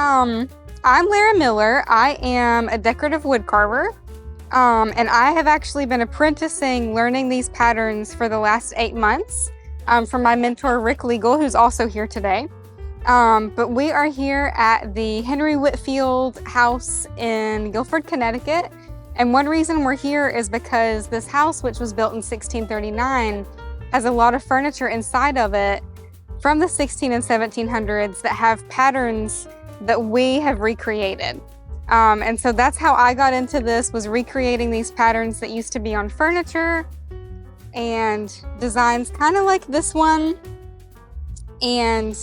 I'm Lara Miller. I am a decorative wood carver, and I have actually been apprenticing learning these patterns for the last 8 months from my mentor, Rick Liegl, who's also here today. But we are here at the Henry Whitfield House in Guilford, Connecticut. And one reason we're here is because this house, which was built in 1639, has a lot of furniture inside of it from the 16 and 1700s that have patterns that we have recreated. And so that's how I got into this, was recreating these patterns that used to be on furniture and designs kind of like this one. And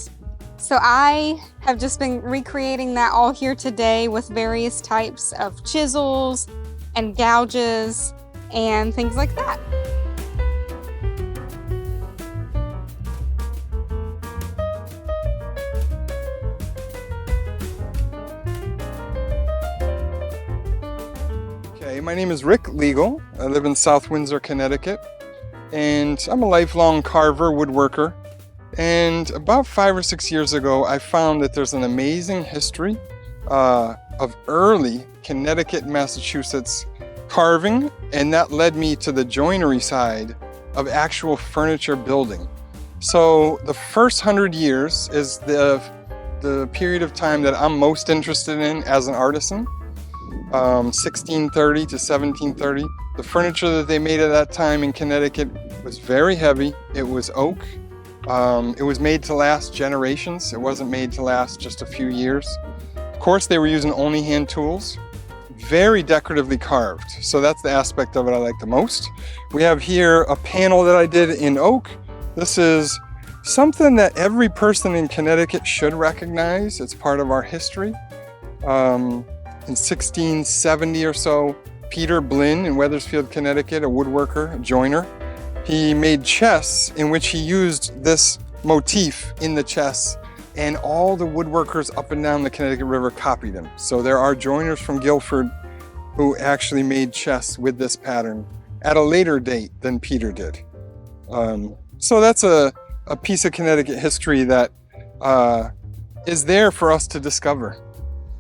so I have just been recreating that all here today with various types of chisels and gouges and things like that. Okay, my name is Rick Liegl. I live in South Windsor, Connecticut, and I'm a lifelong carver, woodworker. And about 5 or 6 years ago, I found that there's an amazing history of early Connecticut, Massachusetts carving, and that led me to the joinery side of actual furniture building. So the first 100 years is the period of time that I'm most interested in as an artisan, 1630 to 1730. The furniture that they made at that time in Connecticut was very heavy. It was oak. It was made to last generations. It wasn't made to last just a few years. Of course, they were using only hand tools, very decoratively carved. So that's the aspect of it I like the most. We have here a panel that I did in oak. This is something that every person in Connecticut should recognize. It's part of our history. In 1670 or so, Peter Blinn in Wethersfield, Connecticut, a woodworker, a joiner, he made chests in which he used this motif in the chests, and all the woodworkers up and down the Connecticut River copied him. So there are joiners from Guilford who actually made chests with this pattern at a later date than Peter did. So that's a piece of Connecticut history that is there for us to discover.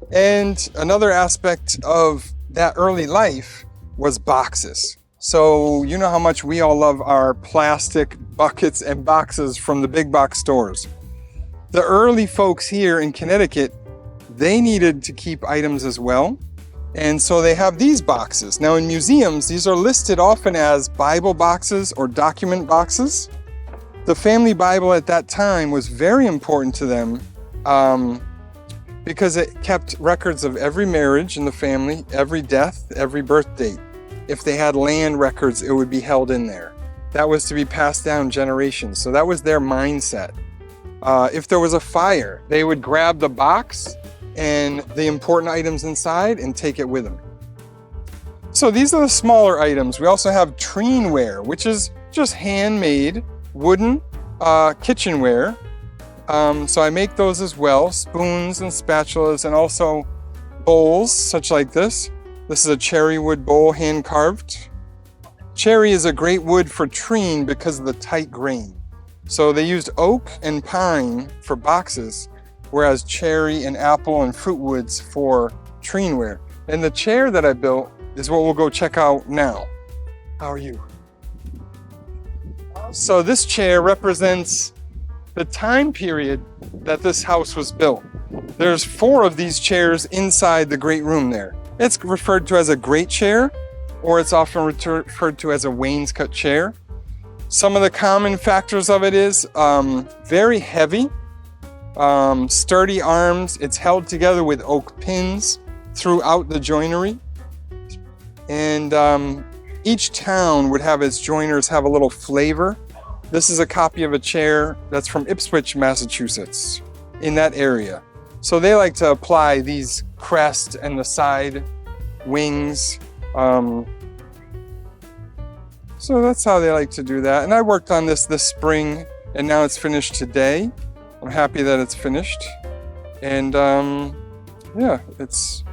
And another aspect of that early life was boxes. So you know how much we all love our plastic buckets and boxes from the big box stores. The early folks here in Connecticut, they needed to keep items as well. And so they have these boxes. Now in museums, these are listed often as Bible boxes or document boxes. The family Bible at that time was very important to them because it kept records of every marriage in the family, every death, every birth date. If they had land records, it would be held in there. That was to be passed down generations. So that was their mindset. If there was a fire, they would grab the box and the important items inside and take it with them. So these are the smaller items. We also have treenware, which is just handmade wooden kitchenware. So I make those as well, spoons and spatulas, and also bowls such like this. This is a cherry wood bowl, hand carved. Cherry is a great wood for treen because of the tight grain. So they used oak and pine for boxes, whereas cherry and apple and fruit woods for treenware. And the chair that I built is what we'll go check out now. How are you? So this chair represents the time period that this house was built. There's 4 of these chairs inside the great room there. It's referred to as a great chair, or it's often referred to as a wainscot chair. Some of the common factors of it is very heavy, sturdy arms. It's held together with oak pins throughout the joinery. And each town would have its joiners have a little flavor. This is a copy of a chair that's from Ipswich, Massachusetts, in that area. So they like to apply these crest and the side wings. So that's how they like to do that. And I worked on this spring, and now it's finished today. I'm happy that it's finished. And yeah, it's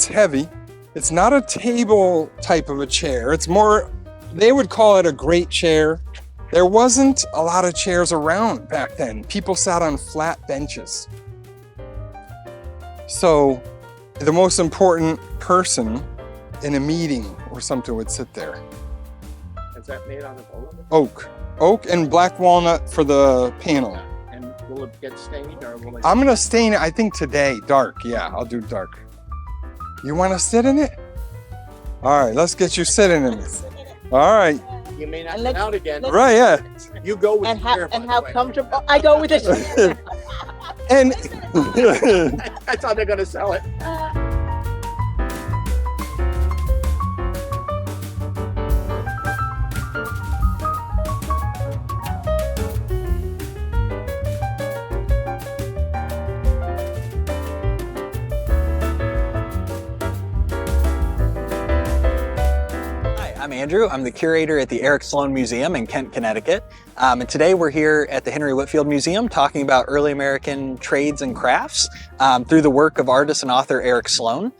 heavy. It's not a table type of a chair. It's more, they would call it a great chair. There wasn't a lot of chairs around back then. People sat on flat benches. So the most important person in a meeting or something would sit there. Is that made out of oak? Oak. Oak and black walnut for the panel. And will it get stained or will it? I'm gonna stain it, I think today, dark. Yeah, I'll do dark. You wanna sit in it? All right, let's get you sitting in it. All right, You may not And get let's- out again. right, yeah. You go with And the how chair, by and the how way. comfortable I go with it. And That's how they're gonna sell it. Hi, I'm Andrew. I'm the curator at the Eric Sloane Museum in Kent, Connecticut. And today we're here at the Henry Whitfield Museum talking about early American trades and crafts through the work of artist and author Eric Sloane.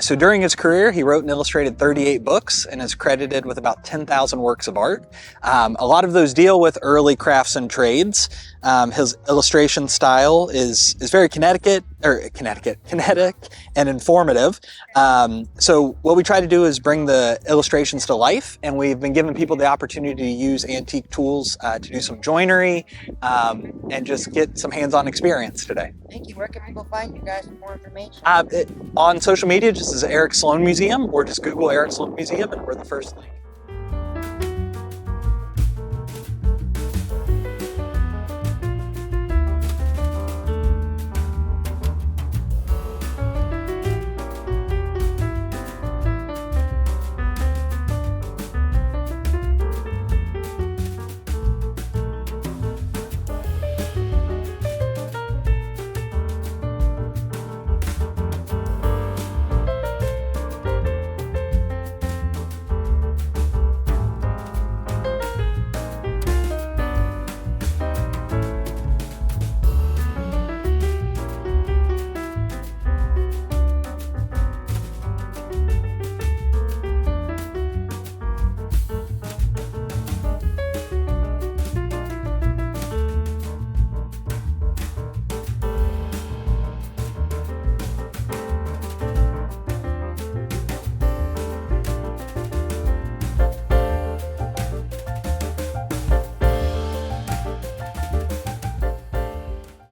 So during his career, he wrote and illustrated 38 books and is credited with about 10,000 works of art. A lot of those deal with early crafts and trades. His illustration style is very kinetic and informative. So what we try to do is bring the illustrations to life, and we've been giving people the opportunity to use antique tools to do some joinery and just get some hands-on experience today. Thank you. Where can people find you guys for more information? On social media, just as Eric Sloane Museum, or just Google Eric Sloane Museum and we're the first link.